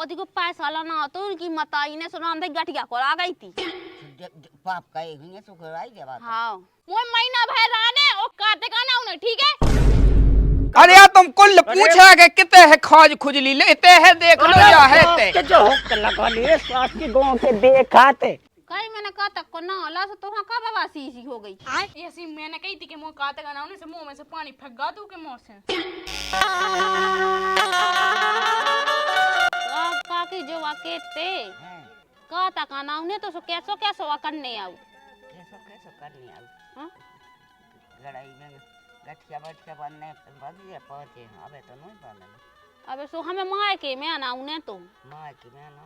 ओदी को पैसा लाना तो उनकी मताई ने सुना अंदर गठिया को आ गई थी पाप का एक ही सुखराई देवा हां वो महीना भर रहने ओ काटे का ना उन्हें ठीक है। अरे यार तुम कुल पूछा के कितने है खोज खुजली लेते है देख लो या है ते जो हुक लगा ले सास के गांव के देखाते कहीं मैंने कहा तक को ना ला तो वहां का बवासी सी हो गई ऐसी मैंने कही थी कि मुंह काटे का ना उन्हें से मुंह में से पानी फेंक गा तू के मुंह से काकी जो वाकेते का तक ना उन्हें तो सो कैसो वा करने आऊ कैसो करने आऊ हां लड़ाई में गठिया बैठिया बनने बदिए पहुंचे अबे तो नहीं बनने अबे सो हमें माय के में ना उन्हें तो माय की में ना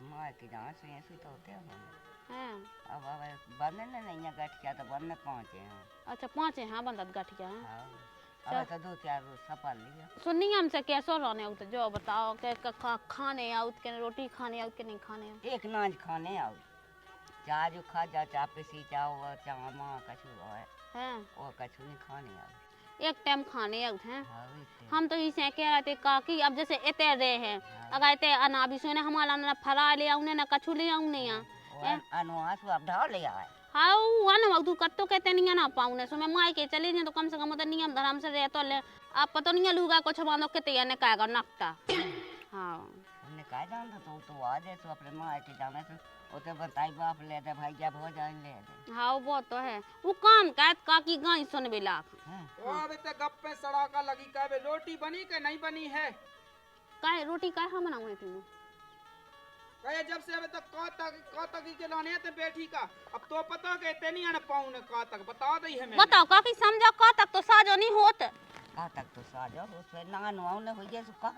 माय की जहां से ऐसे तो होते हैं हां अब बनने नहीं है गठिया तो बनने पहुंचे हैं। अच्छा पहुंचे हां बंदत गठिया हां अब तो 2-4 रोज सफल लिया सुनिए हमसे कैसो रहने आऊ तो जो बताओ के खाने आऊ के रोटी खाने आऊ के नहीं खाने एक नाज खाने आऊ चाय जो खा जा चा पीसी जाओ चा मां कछु है हां वो कछु नहीं खाने आऊ एक टाइम खाने आऊ हैं हम तो इसे कह रहे थे काकी अब जैसे इतने रहे हैं अगर इतने अनाबी सोने हमारा ना फरा ले आउने ना कछु ले आउने यहाँ अनुआस अब ढाल ले आए हाउ वन तू कत्तो कहते नहीं ना पाऊने सो मैं माई के चले जाए तो कम से कम तो नियम धर्म से रह तो ले आप पता नहीं लूगा कुछ बांधो के या ने कागा नकटा हां हमने कहा जान तो आ जाए तो अपने मां के जाने से ओते बताई बाप ले दे भाई जब हो जाए ले दे हां वो तो है वो काम कहत काकी गाई सुन बेला ओ अबे ते गप्पे सड़ाका लगी कहबे रोटी बनी के नहीं बनी है काहे रोटी काहे हम बनाऊं तू कहे जब से अबे तक का तक के लाने ते बैठी का अब तो पता के ते नहीं आने पाऊं ने का तक बता दई है मैं बताओ काकी समझो का तक तो साजो नहीं होत का तक तो साजो उससे ना नुआऊ ने हो जाए सो का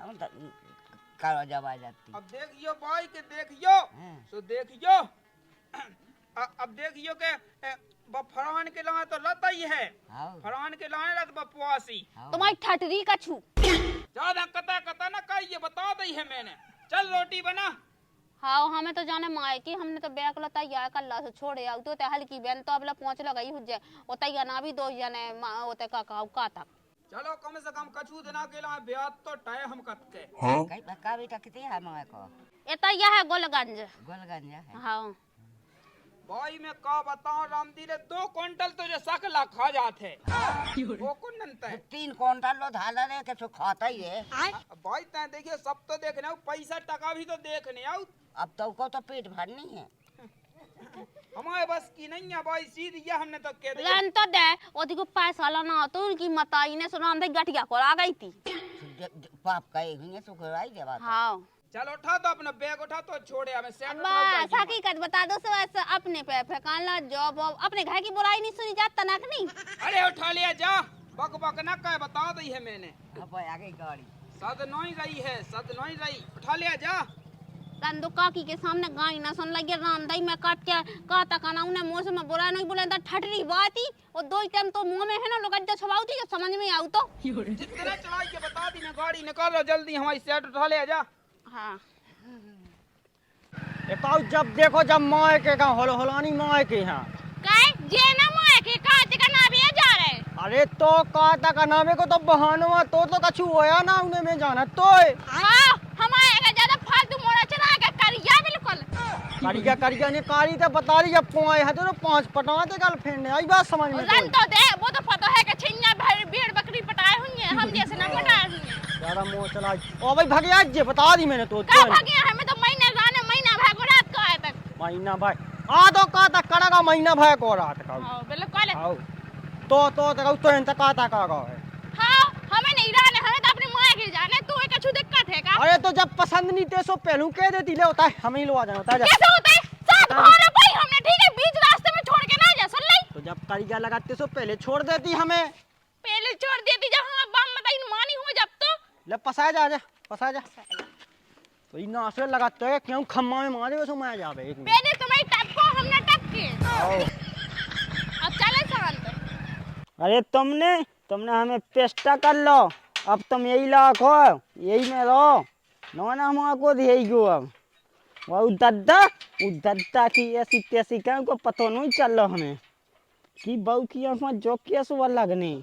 करो जब आ जाती अब देखियो भाई के देखियो सो देखियो अब देखियो के फरहान के लाए तो लता ही है फरहान के लाए लत बपवासी तुम्हारी ठटरी का छू ज्यादा कता ना कहिए बता दई है मैंने चल रोटी बना हाँ हमें तो जाने माए की हमने तो बैग लता या कल्ला से छोड़े आउ तो हल्की बेन तो अबला पहुंच लगा ही हुजे ओतैया ना भी दो जने ओते का तक चलो कम से कम कछु दिना के ला ब्याज तो टाय हम कत के कई बका बेटा कितने है मां को एतैया है गोलगंज है हां भाई मैं का बताऊं रामदी रे 2 क्विंटल तो जो सकला खा जाते वो कुंडन ते 3 क्विंटल लो धाला रे के तो खाता ही है भाई ता देखिए सब तो देखने आओ पैसा टका भी तो देखने आओ अब तो को तो पेट भरनी है हमारे बस की नहीं है भाई सीधी ये हमने तो कह दिया लन तो दे ओदी को पैसा लाना तो उनकी मताई ने सुना अंदर गठिया को आ गई थी पाप का एक ही सुखराई देवा हां चलो उठा तो अपना बैग उठा तो छोड़े हमें सेट बस हकीकत बता दो सो अपने पे फेंकान ला जॉब अपने घर की बुराई नहीं सुनी जाता ना नहीं अरे उठा लिया जा बक बक ना कह बता दी है मैंने अब आगे गाड़ी सद नहीं रही है सद नहीं रही उठा लिया जा रंदो काकी के सामने गाय ना सुन लगे रांदई में काट के का तक ना उन्हें मुंह से में बुरा नहीं बोले तो ठटरी बाती और 2 टाइम तो मुंह में है ना लोग जो छवाउती जो समझ में आऊ तो जितना चलाई के बता दी ना गाड़ी निकालो जल्दी हमारी सेट उठा लिया जा हां एकाउ जब देखो जब माय के का होलानी माय के हां काय जे ना माय के काट का ना भी जा रहे अरे तो का तक नामे को तो बहानवा तो कछु होया ना उन्हें में जाना तो हां हमारे का ज्यादा फालतू मोड़ा चला के करिया बिल्कुल करिया ने कारी तो बता दी जब पोए है तो 5 पटाते गर्लफ्रेंड ने आई बात समझ में रन तो दे वो तो पता है कि छिन्या भेड़ बकरी पटाए हुई है हम जैसे ना पटाए हुई है ज्यादा मोह चला ओ भाई भगिया जे बता दी मैंने तो का भगिया हमें तो महीना भागो रात का आए तक महीना भाई आ तो का तक करेगा महीना भाई को रात का हां बिल्कुल आओ तो तो इन तक आता का है हां हमें नहीं रहने हमें तो अपनी मां के जाने तू एक कुछ दिक्कत है का अरे तो जब पसंद नहीं ते सो पहलू कह देती ले होता है हम ही लो आ जाना होता है कैसे होता है साथ भाड़ा भाई हमने ठीक है बीच रास्ते में छोड़ के ना जा सुन ले तो जब करिया लगाते सो पहले छोड़ देती हमें पहले छोड़ देती जब हम बम बताई मानी हो जब तो ले पसा जा तो इना से लगाते है क्यों खम्मा में मारे सो मैं जावे एक मिनट पहले तुम्हारी टप को हमने टप के आओ अब चले शांत अरे तुमने हमें पेस्टा कर लो अब तुम यही लाख हो यही में रहो नौना हमको यही गो अब वो दद्दा की ऐसी तैसी क्या को पता नहीं चल रहा हमें कि बहू की आंख जो किया सो लगनी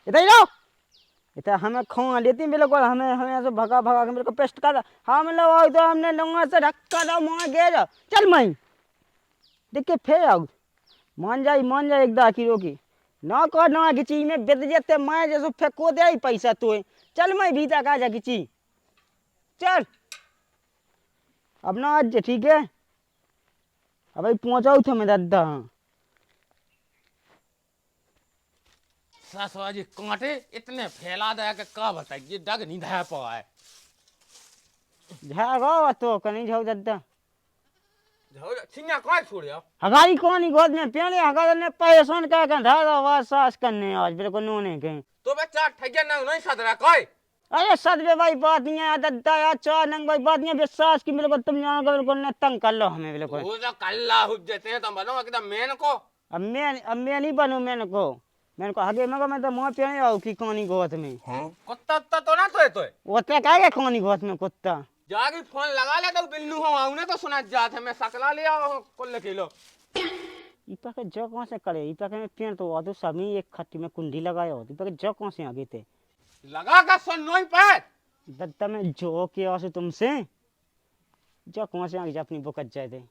इधर लो इतना हमें खा लेती बिल्कुल, हमें हमें ऐसे भगा भगा के मेरे को पेस्ट कर हम लोग तो हमने लोगों से धक्का दो मार गए चल मई देख के फिर आओ मान जाए एक दा की रोकी ना कर ना किची में बेच जेते मैं जैसे फेंको दे ही पैसा तो चल मैं भीतर का जा किची चल अब ना आज ठीक है अब भाई पहुंचाओ थे मैं दादा हाँ ससुरा जी कांटे इतने फैला दे के का बताइए डग नहीं धा पाए झागो तो कहीं जाओ दादा झो छिन्या काय छोड़िया हगारी कौन गोद में पेड़े हगार ने पैसन का धारा वास सास करने आज बिल्कुल नोने के तो बच्चा ठगिया नहीं सदरा काय अरे सदबे भाई बात नहीं है दादा यार चार नंग भाई बात नहीं है विश्वास की बिल्कुल तुम जानो बिल्कुल ने तंग कर लो हमें बिल्कुल वो जो कल्ला हुज जाते हैं तो बनो एकदम मेन को अब मैं नहीं बनूं मैंने को आगे मैं तो मुंह पे आऊं की कहानी गोत में कुत्ता तो ना तो वो तो क्या है कहानी गोत में कुत्ता जागी फोन लगा ले तो बिल्लू हो आउने तो सुना जात है मैं सकला ले आओ कुल किलो इपा के जो कौन से करे इपा के में पेड़ तो आदू सभी एक खट्टी में कुंडी लगाया हो इपा के जो कौन से आगे थे लगा का सुन नहीं पाए दत्ता में जो के आसे तुमसे जो कौन से आगे अपनी बुकत जाए थे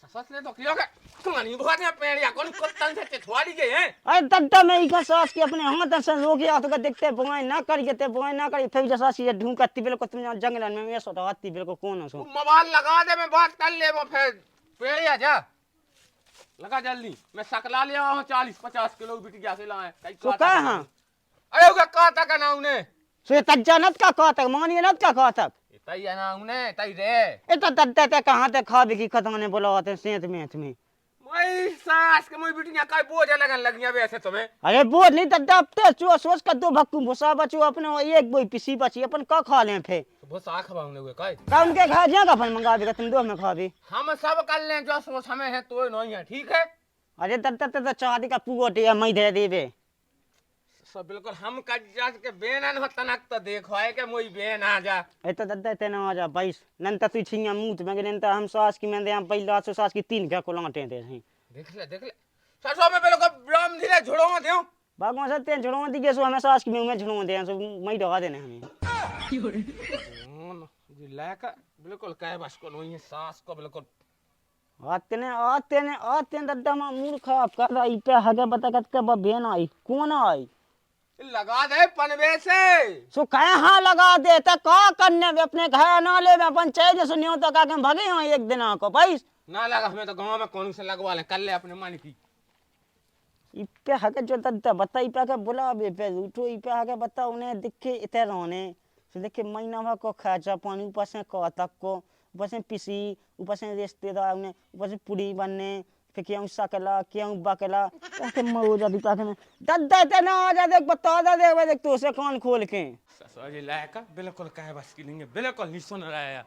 ससुर ने तो किया के कहानी बहुत है पेड़िया कौन कुत्ता से चिथवाड़ी गए हैं अरे दत्ता में इका सास के अपने हाथ से रोके आ तो का देखते बुआई ना करिए ते बुआई ना करिए फिर जैसा सी ढूंढती बिल्कुल तुम जंगल में मैं सोता आती बिल्कुल कौन हो सो मोबाइल लगा दे मैं बात कर ले वो फिर पेड़िया जा लगा जल्दी मैं सकला ले आओ 40-50 किलो बिटिया से लाए तो कहा हां अरे उका का तक ना उन्हें सो तज्जानत का कहा तक मानिए नत का कहा तक तई ना उन्हें तई रे इतना दत्ता ते कहां ते खा भी की खतने बुलाते सेंत में मैं सास के मैं बिटिया का बोझ लगन लगिया वैसे तुम्हें अरे बोल नहीं दद्दा अब ते चो सोच का दो भक्कू भुसा बचो अपने एक बोई पिसी बची अपन का खा ले फे वो साख बांगने हुए काय का उनके खा जा का फल मंगा भी तुम दो में खा भी हम सब कर लें जो सोच हमें है तो नहीं है ठीक है अरे दद्दा ते तो चाहती का पुगोटे मैं दे देबे सब बिल्कुल हम कर जा के बेनन हो तनक तो देखो है के मोई बेन आ जा ए तो दद्दा ते ना आ जा 22 नंता तू छिया मुंह में नंता हम सास की में दे हम पहला सो सास की 3 का को लाटे दे देख ले सरसों में बिल्कुल ब्राह्म धीरे झोड़ो में देओ बागों से तेन झुड़वा दी के सो हमें सास की में झुड़वा दे सो मैं दगा देने हमें जी लाका बिल्कुल कहे बस को नहीं है सास को बिल्कुल आते दद्दा मा मूड खराब कर रहा ई पे हगे बता कत के बेन आई कौन आई लगा दे पनवे से सो कहे हाँ लगा दे त का करने में अपने घर ना ले में अपन चाहिए सुनियो तो का के भगे हो एक दिन को भाई ना लगा हमें तो गांव में कौन से लगवा ले कर ले अपने मन की इपे हके जो दद्दा बता इपे के बुला बे पे उठो इपे हके बता उन्हें दिखे इते रोने से देखे महीना भर को खर्चा पानी ऊपर से को तक को ऊपर से पिसी ऊपर से रिश्तेदार उन्हें ऊपर से पूरी बनने फिर क्यों सकला क्यों बकला के मौजा दीपा के दद्दा ते ना आ जा देख बता दे देख तो से कान खोल के ससुर जी लाका बिल्कुल कहे बस की नहीं है बिल्कुल नहीं सुन रहा है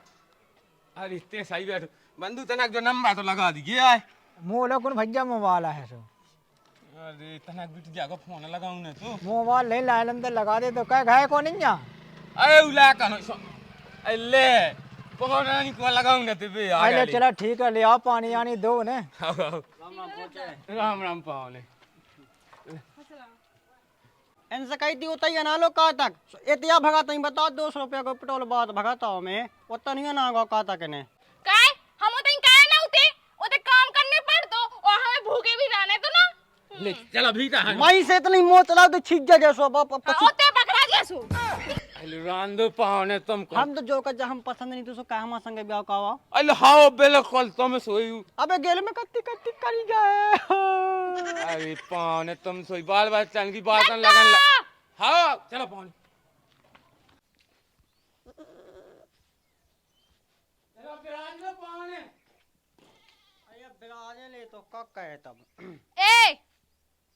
अरे इतने सही बैठ बंधु तनक जो नंबर तो लगा दी गया है मोला कौन भैया मोबाइल है सो अरे तनक बिट जाको फोन लगाऊं ने तो मोबाइल नहीं लालम तो लगा दे तो क्या घाय को नहीं जा अरे उला का नो ले पौरानी को लगाऊं ने ते बे आ अरे चला ठीक है ले आओ पानी आनी दो ने राम राम पाओ ने इनसे कही थी उतना ही ना लो कहा तक इतना भगा तई बताओ 200 रुपया को पेट्रोल बात भगाता हूँ मैं उतना नहीं ना गो कहा तक ने काय हम उतई काय ना उते काम करने पड़ तो और हमें भूखे भी रहने तो ना ले चल भीता है मई से इतनी मोत चलाओ तो ठीक जा जैसो ओते पकड़ा जैसू अरे रांदो पाओ ने तुम हम तो जो कर हम पसंद नहीं तो सो का हम संगे ब्याह कावा अरे हाओ बिल्कुल तुम सोई अबे गेल में कत्ती कत्ती करी गए अरे पाओ ने तुम सोई बाल बाल चल की बात लगन हाँ चलो पाओ चलो बिराज पाओ ने अरे बिराजे ले तो का कहे तब ए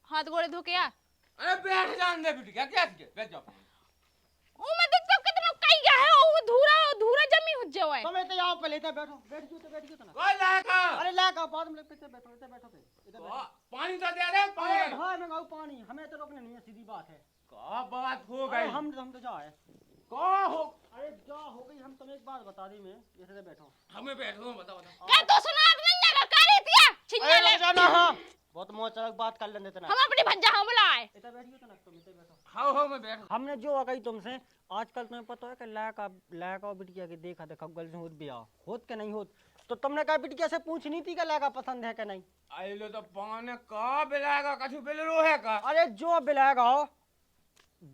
हाथ गोड़े धो के आ अरे बैठ जान दे बिटिया क्या बैठ जाओ ओ मैं देख तो कितना कई गया है ओ धूरा जमी हो जाओ है तुम्हें तो यहाँ पे लेते बैठो बैठ जो तो ना कोई लाका अरे लाका बाद में पीछे बैठो इधर पानी तो दे दे पानी हां मैं गाऊं पानी हमें तो रोकने नहीं है सीधी बात है का बात हो गई हम तो जाए का हो अरे जा हो गई हम तुम्हें एक बात बता दी मैं जैसे बैठो हमें बैठो बता क्या तो सुना नहीं जा रहा का रे पिया छिन्या ले जाना हां बहुत मौज अलग बात कर लेते ना। हम अपनी भज्जा हम बुलाए। इतना बैठियो तो ना तुम इतना बैठो। हाँ मैं बैठ। हमने जो आ गई तुमसे आजकल तुम्हें पता है कि लायक और बिटिया के देखा देखा गल से होत बिया होत के नहीं होत, तो तुमने कहा बिटिया से पूछनी थी कि लायका पसंद है कि नहीं? आई लो तो पाने का बिलाएगा कछु बिल रोहे का। अरे जो बिलाएगा हो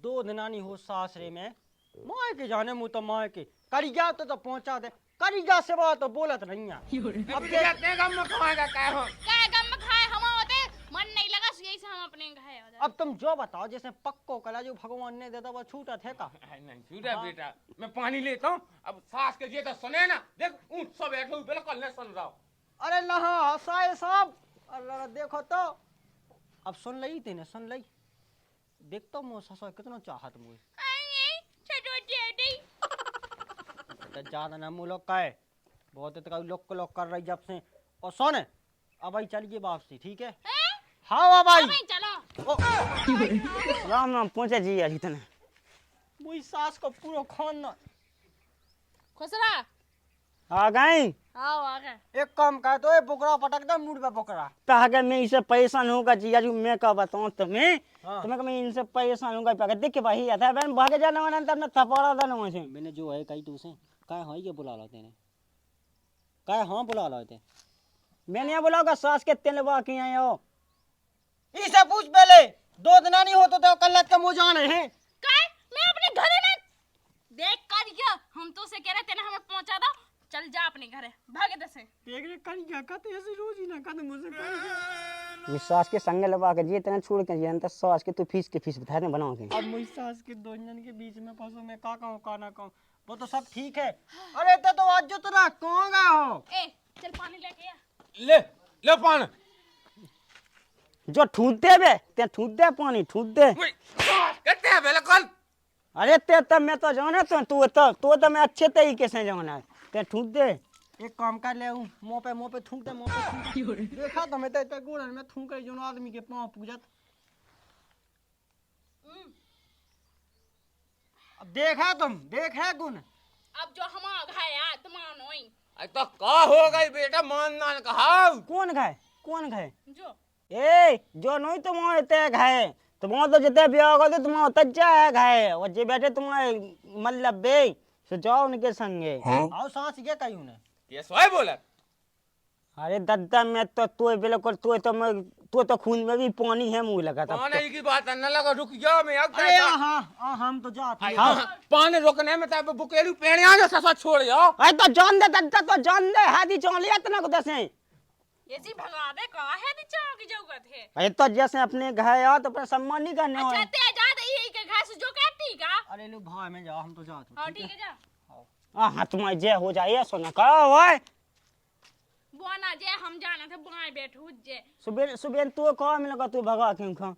2 दिनानी हो सासरे में माँ के जाने मुँह तो माँ के करी जा तो पहुंचा दे, करी जा से बात तो बोलत नहीं है। अब देखते गम में खाएगा क्या हो। क्या गम खाए हम होते मन नहीं लगा यही से हम अपने घाय हो जाए। अब तुम जो बताओ जैसे पक्को कला जो भगवान ने देता वो छूटा थे का? नहीं छूटा बेटा, मैं पानी लेता हूँ। अब सास के ये तो सुने ना, देख ऊँट सब बैठे हुए बिल्कुल नहीं सुन रहा हूँ। अरे लहा साए साहब, अल्लाह देखो तो अब सुन लई थी ने सुन लई, देख तो मो ससुर कितना चाहत मुझे तो ज्यादा ना मुँह लोग का है बहुत लोग कर रही जब से। और सुन अब भाई चलिए वापसी, ठीक है? हाँ भाई चलो राम राम पहुंचे जी आज इतने। मुई सास को पूरा खानदान खुश रहा। आ गई आओ आ गए। एक काम कर तो ये बोकरा पटक दे मुड़ पे बोकरा। ताकि मैं इसे परेशान होगा जिया जी, मैं क्या बताऊं तुम्हें। हाँ। तुम्हें मैं इनसे परेशान होगा पाकर देख के भाई आता है बहन भागे जाने वाला तब मैं थपड़ा था ना वहां से। मैंने जो है कही तुझसे काय हाँ ये बुला लो तेने काय हाँ बुला लो ते मैंने यहाँ बुलाओगा सास के तेल बाकी आए हो। इसे पूछ पहले 2 दिन नहीं होते तो कल के मुँह जाने हैं। काय मैं अपने घर में देख कर गया, हम तो से कह रहे थे ना हमें पहुंचा दो, चल जा अपने घर भागे दसे। देख रे कल क्या कहते ऐसे रोज ही ना कहते मुझसे मैं सास के संग लगा के जी तेने छोड़ के जी अंत सास के तू फीस बता दे बनाओ के। अब मुझ सास के 2 जन के बीच में फंसो मैं का कहूँ का ना कहूँ, वो तो सब ठीक है। अरे तो आज जो तेरा कौन गया हो? ए चल पानी लेके आ। ले ले पानी जो ठूट दे बे ते ठूट दे पानी ठूट दे। कहते हैं बिल्कुल। अरे ते तब मैं तो जाना तो मैं अच्छे तरीके से जाना ते ठूट दे। एक काम कर ले हूँ मुँह पे थूक दे मुँह पे थूक दे। देखा तो मैं तो गोड़ में थूक रही जो आदमी के पाँव पूजत। अब देखा तुम देख है गुण अब जो हम घाया तुम नोई तो का हो गई बेटा मानना कहा। कौन खाए जो ए जो नहीं तुम इतने खाए तुम तो जितने ब्याह कर दो तुम तज्जा है खाए और जे बैठे तुम्हारे मतलब बे तो जाओ उनके संगे। आओ सांस ये कही उन्हें ये सोए बोला। अरे दद्दा मैं तो तू बिल्कुल तू तो खून में भी पानी है मुंह लगा था। पानी की बात न लगा, रुक जाओ मैं अब अरे हाँ हम तो जाते हैं। हाँ पानी रुकने में तब बुकेलू पेड़िया जो ससा छोड़ जाओ। अरे तो जान दे दद्दा तो जान दे हादी जान लिया तना को दसे। ऐसी भगा दे का है दिचाओ की जरूरत है। अरे तो जैसे अपने घर आओ तो अपना सम्मान नहीं करने हो। अच्छा ते जा दे यही के घास जो काटी का। अरे लो भाई में जाओ हम तो जाते हैं। हां ठीक है जा। हाँ तुम्हारे जय हो जाए सोना करो ओए। बुआना जे हम जाना थे बाएं बैठू जे सुबह सुबह तू कहो मिल लगा तू भगा क्यों खा।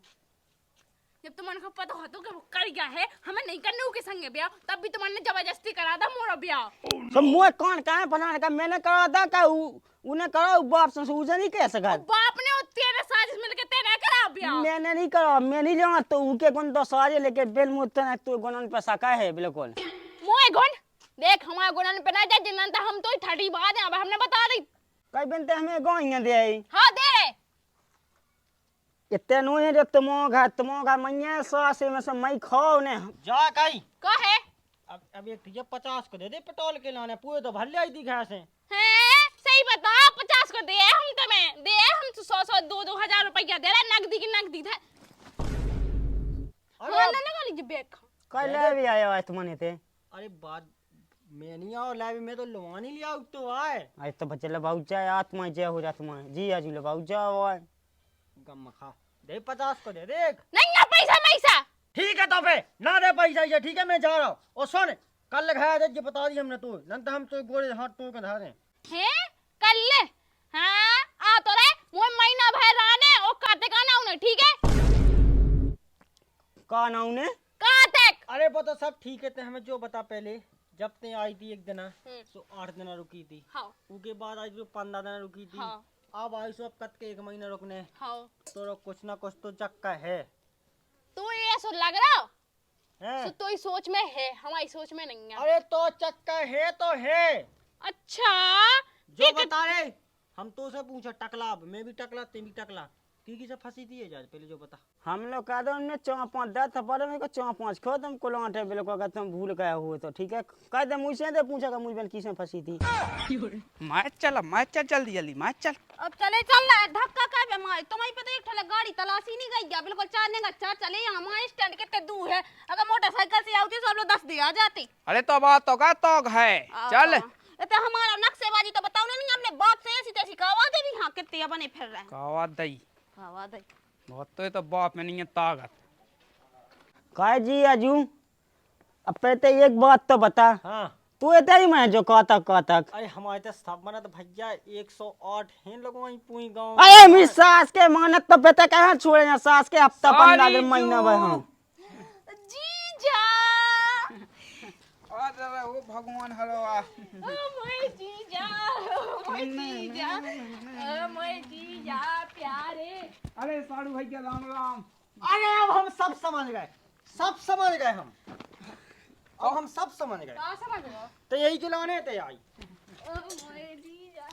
जब तुमने को पता हो तो कि वो कर गया है हमें नहीं करने के संगे ब्याह, तब भी तुमने जबरदस्ती करा था मोरा ब्याह। तो मुँह कौन कहाँ बनाने का मैंने करा था का उन्हें करा बाप से उसे नहीं कह सका। बाप ने और तेरे साजिश मिलके तेरे करा ब्याह। मैंने नहीं करा मैं नहीं जाना तो उनके गुण तो सारे लेके बेल मुँह तो गुणन पे सका है बिल्कुल। मोए गुण देख हमारे गुणन पे ना जा जिन्ना था हम तो ठड़ी बात है अब हमने बता दी। कई बनते हमें गाँव दे आई। हाँ दे इतने नु है जो तुमोगा मैया सास में से मैं खाओ ने जा कही का है अब एक ये 50 को दे दे पेट्रोल के लाने पूरे तो भर ले आई थी घास से। हैं सही बता 50 को दे हम तुम्हें दे हम तो 100 2 हजार रुपया दे रहे नगदी की नगदी था। अरे हाँ ना लगा लीजिए बैग कल ले भी आया है तुमने थे। अरे बात मैं नहीं आओ लाइव में तो लवानी लिया तो आए। अरे तो बच्चे लबाऊ जाए आत्मा जय हो जा तुम्हारे जी आज लबाऊ जाओ आए गम खा दे 50 को दे देख। नहीं ना पैसा ठीक है तो फिर ना दे पैसा ये ठीक है मैं जा रहा हूँ। और सुन कल लगाया दे ये बता दी हमने तू नंत हम तो गोरे हाथ तोड़ के धारे हैं कल ले हाँ आ तो रे मोए महीना भर रहने और काते का ना उन्हें ठीक है का ना उन्हें काते। अरे वो तो सब ठीक है ते हमें जो बता पहले जब ते आई थी एक दिन तो 8 दिन रुकी थी। हाँ उसके बाद आई तो 15 दिन रुकी थी। हाँ अब आई सो अब कत के 1 महीना रुकने हाँ तो कुछ ना कुछ तो चक्का है। तू ये सो लग रहा हैं? सो तो ही सोच में है हमारी सोच में नहीं है। अरे तो चक्का है तो है अच्छा जो बता रहे हम तो से पूछा टकला मैं भी टकला ते भी टकला की से फंसी थी ये जा पहले जो बता। हम लोग कह दो उनने 4-5 10 थप्पड़ में को 4-5 खो तुमको लौटे बिल्कुल अगर तुम भूल गए हो तो ठीक है कह दे मुझसे दे पूछेगा मुझ बन किसमें फंसी थी। मैं चल जल्दी जल्दी मैं चल। अब चले चल रहा है धक्का का बे माई तुम्हें पता एक ठले गाड़ी तलाशी नहीं गई गया बिल्कुल चारने का चार चले यहाँ हमारे स्टैंड कितने दूर है अगर मोटरसाइकिल से आती तो हम लोग 10 दे आ जाते। अरे तो बात तो का तो है चल। तो हमारा नक्शेबाजी तो बताओ नहीं हमने बाप से ऐसी तैसी कहवा दे भी हाँ कितने बने फिर रहे हैं कहवा दई कहवा दे बहुत तो बाप में नहीं है ताकत। कह जी अजू अब पहले एक बात तो बता हाँ तू इतना ही मैं जो कहता अरे हमारे तो सब बना तो भैया 108 हैं लोगों वहीं पूरी गाँव। अरे मेरी सास के मानत तो बेटा कहाँ छोड़े ना सास के हफ्ता 15 दिन महीना भाई हम जीजा अरे ओ भगवान हलवा मैं जीजा मैं जीजा प्यारे। अरे साड़ू भैया राम राम। अरे अब हम सब समझ गए हम अब हम सब समझ गए। कहाँ समझ गए? तो यही खिलौने थे आई। मैं जीजा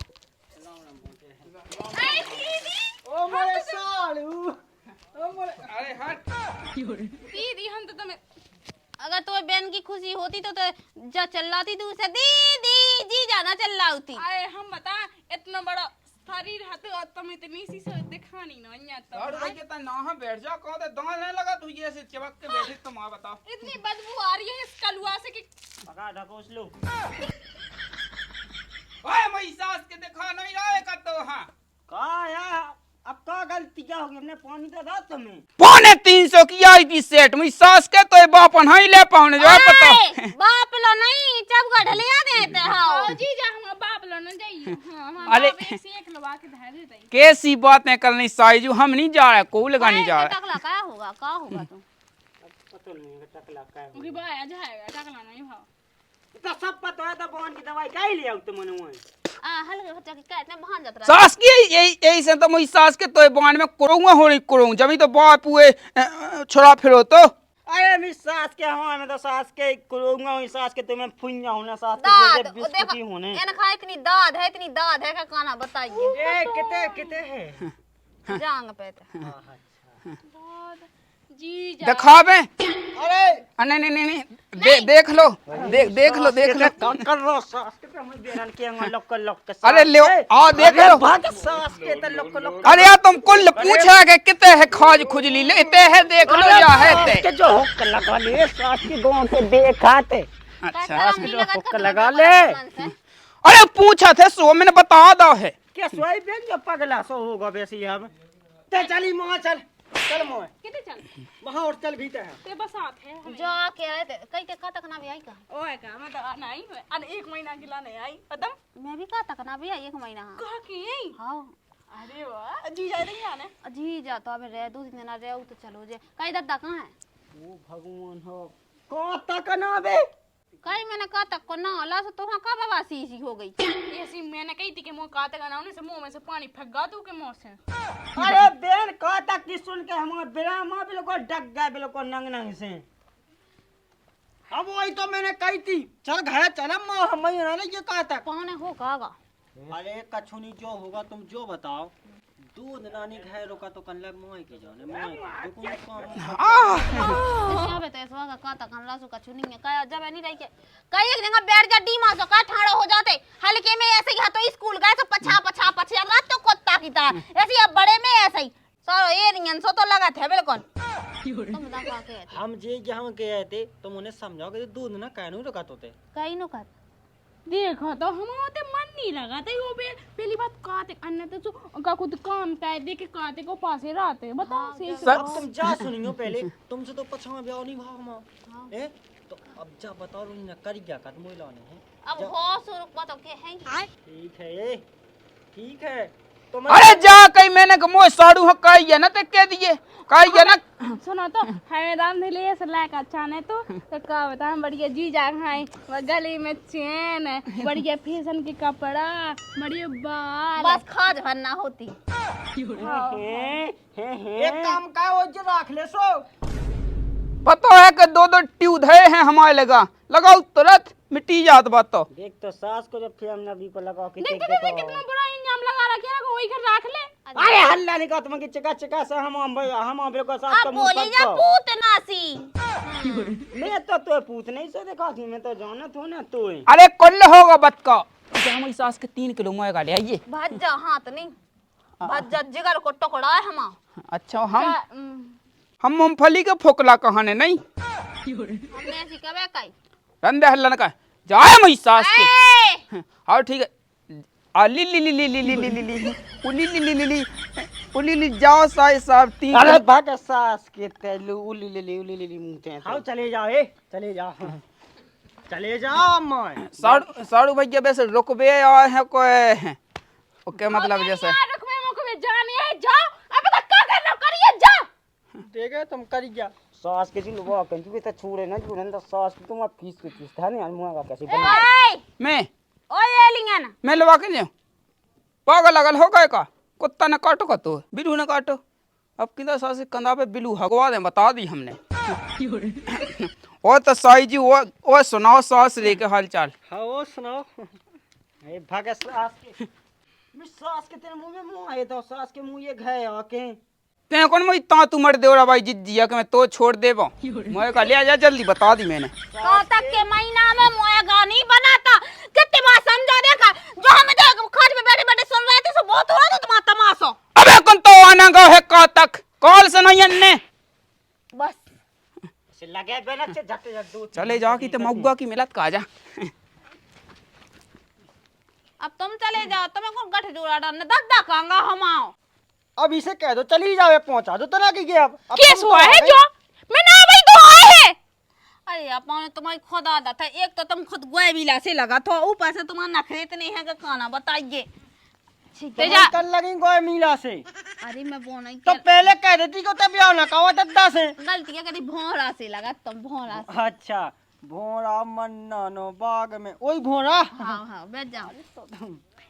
ओ मेरे सालू अरे हट दीदी हम तो तुम्हें अगर तुम्हें बहन की खुशी होती तो जा चिल्लाती दूर से दीदी जी जाना चिल्लाती। अरे हम बता इतना बड़ा शरीर है तो तुम इतनी सी से दिखा नहीं ना यहाँ साड़ू तो भैया ता ना बैठ जा कहो तो दाल नहीं लगा तू ये से चिपक के बैठी तुम आ बताओ। इतनी बदबू आ रही है इस कलुआ से कि पका ढकोस लो। ओए मई सास के दिखा नहीं रहा का तो हां कहा यार अब का गलती क्या होगी हमने पानी तो था तुम्हें 350 की आई थी सेट मुई सास के तो बापन हाई ले पाउने जो पता बाप लो नहीं जब गढ़लिया देते हां जीजा हम बाप लो न जाइए। हां हम अरे ऐसे एक लवा के धर देते कैसी बातें करनी साईजू हम नहीं जा रहे को लगा नहीं जा रहे। टकला क्या होगा तुम पता नहीं टकला का है उनकी बाया जाएगा टकला नहीं भाव तो सब पता है तो बहन की दवाई काहे ले आउ तुम मनवा हल्के बच्चा के कहते हैं भान जात रहा सास की यही से तो मुई सास के तो बाण में करूंगा होली करूं जब तो बाप हुए छोड़ा फिरो तो अरे मी सास के हमारे में तो सास के करूंगा हुई सास के तुम्हें फुइया होना सास के दाद जैसे वो देखो बिस्कुटी होने एन खा इतनी दाद है का काना बताइए ए किते है जांग पे जीजा दिखावे। अरे नहीं देख लो कर रो सास के तो हमें बेरन के लोक के अरे ले आ देख लो भाग सास के तो लोक अरे यार तुम कुल पूछा के कितने है खाज खुजली लेते है देख लो या है ते के जो हुक लगा ले सास के गांव के देखाते अच्छा के जो हुक लगा ले अरे पूछा थे सो मैंने बता दो है के सोई बेन जो पगला सो होगा बेसी हम ते चली मां चल मोए कितने चल वहां और चल भीतर है ते बस आत है जो के आए थे कई ते का तक ना भी आई का ओए का मैं तो नहीं हुए अन 1 महीना गिला नहीं आई पता मैं भी का तक ना भी आई 1 महीना कहा की हां अरे वाह जीजा नहीं आने जी जा तो अब रह 2 दिन ना रह तो चलो जे कई दादा कहां है ओ भगवान हो को तक ना बे कई मैंने का तक को ना ला तो हां का बाबा सी हो गई ऐसी मैंने कही थी कि मुंह काते का नाम से मुंह में से पानी फेंक गा तू के मुंह से अरे बेन का तक की सुन के हम बिना मां बिल्कुल डग गए बिल्कुल नंग से अब वही तो मैंने कही थी चल घर चल मां हम ही ना ये कहा तक कौन हो कागा अरे कछुनी जो होगा तुम जो बताओ दूध नानी घर रोका तो कन लग मोए के जाने मोए देखो क्या बता ऐसा का तक हम लासु का चुनी है का जब नहीं रही के कई एक जगह बैठ जा डी मासो का ठाड़ो हो जाते हल्के में ऐसे ही तो स्कूल गए तो पछा रात तो कुत्ता की तरह ऐसे अब बड़े में ऐसे ही सारो एरियन सो तो लगा थे बिल्कुल तुम दगा के हम जे जहां गए थे तुम उन्हें समझाओ कि दूध ना कानू रोका तो थे कई नो का देखो तो हमारे मन नहीं लगा था वो पहली बात काते अन्य तो उनका खुद काम टाइप देके काते को पासे रहते बताओ सही से अब तुम जा सुनियो पहले तुमसे तो पछवा ब्याह नहीं भाव मां ए तो अब जा बताओ ना कर क्या कर मोई लाने हैं अब हो शुरू बात के हैं ठीक है तो अरे जा कहीं मैंने मोए साड़ू ह काई है ना ते कह दिए काई है ना सुनो तो हमें दाम नहीं लिए से लायक अच्छा ने तो का बता हम बढ़िया जी जा खाए गले में चेन बढ़िया फैशन के कपड़ा बढ़िया बाल बस खाज भरना होती एक काम का वो जो रख ले सो पता है कि 2 ट्यूब है हमारे लगाओ तुरंत मिट्टी जात बात तो देख तो सास को जब फिर हमने अभी पर लगा के देख देख तो देखो कितना बड़ा इंजाम लगा रखा है, वही घर रख ले। अरे हल्ला नहीं कर तुम की चका चका से हम हमरे को सास का अब मुंह बोली जा पक्का पूत नासी। मैं तो पूछ नहीं से देखा थी, मैं तो जानत हूं ना तू अरे कुल होगा बत का हमारी सास के 3 किलो मोएगा ले आइए। भज्जा हाथ नहीं, भज्जा जिगर को टुकड़ा है हम। अच्छा हम मूंगफली के फोकला कहाने नहीं हमने ऐसी कबे कही रंदे हल्ला न का जाए मई सास के ए! और ठीक है ली ली ली ली ली ली ली ली ली उली ली ली ली ली उली ली जाओ साई साहब 3 अरे भाग सास के तेलू उली मुंहते हैं आओ चले जाओ, चले जाओ, चले जाओ मैं। साड़ू भैया वैसे रुकबे आए हैं कोई ओके मतलब जैसे यार रुक में मुख में जानी है, जाओ अब तक क्या करना करिए, जा। देखे तुम करी जा सास के जिन वो कंजू भी तो छुड़े ना जुड़न तो सास की तुम फीस था नहीं मुंह का कैसे बना ओए मैं ओए एलिंगन मैं लवा के जाऊं पागल लगल हो गए का कुत्ता ने काटो का तो बिलू ने काटो अब किधर सास के कंधा पे बिलू हगवा दे बता दी हमने ओ तो साई जी वो सुनाओ सास रे के हाल चाल। हाँ वो सुनाओ। ए भाग सास के मैं सास के तेरे मुंह में मुंह आए तो सास के मुंह ये घे आके ते कौन मैं ता तू मर देवरा भाई जिया के मैं तो छोड़ देबो मैं का ले आ जा जल्दी बता दी मैंने तक के महीना में मोएगा नहीं बनाता कितनी बार समझा देखा जो हम जो खाट में बैठे बैठे सुन रहे थे सो बहुत हो रहा था तुम्हारा तमाशा। अबे कौन तो आना गो है का तक कॉल से नहीं अन्ने बस से लगे बेना से झट झट दूध चले जा की ते मौगा की मिलत का जा अब तुम चले जाओ, तुम्हें कौन गठ जोड़ा डालने दक दकांगा हम आओ। अब इसे कह दो चली जाओ, पहुंचा दो तना की अब केस हुआ है जो मैं ना भाई तो आए है। अरे अपा ने तुम्हारी खुद आदत था, एक तो तुम खुद गोयबीला से लगा तो ऊपर से तुम्हारा नखरे नहीं है का खाना बताइए। तेजा कर लगी गोय मीला से अरे मैं वो नहीं तो पहले कह देती को तब ना कहो दद्दा से गलती क्या करी भोरा से लगा तुम भोरा से। अच्छा भोरा मन्ना नो बाग में वही भोरा। हाँ हाँ बैठ जाओ।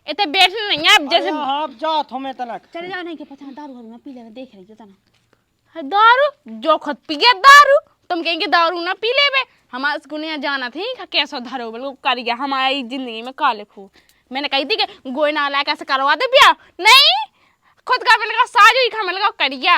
इतने बैठने नहीं है अब जैसे आप जाओ थोमे तनक चले जाओ नहीं के पता दारू घर में पी लेना देख रही जो तना। दारू जो खुद पिए दारू तुम कहेंगे दारू ना पी ले बे हमारे स्कूल में जाना थी कैसा धरो बोलो कर गया हमारी जिंदगी में काले खू मैंने कही थी कि गोई ना लायक ऐसे करवा दे बिया नहीं खुद का मैंने कहा साजू ही खा मैंने कहा कर गया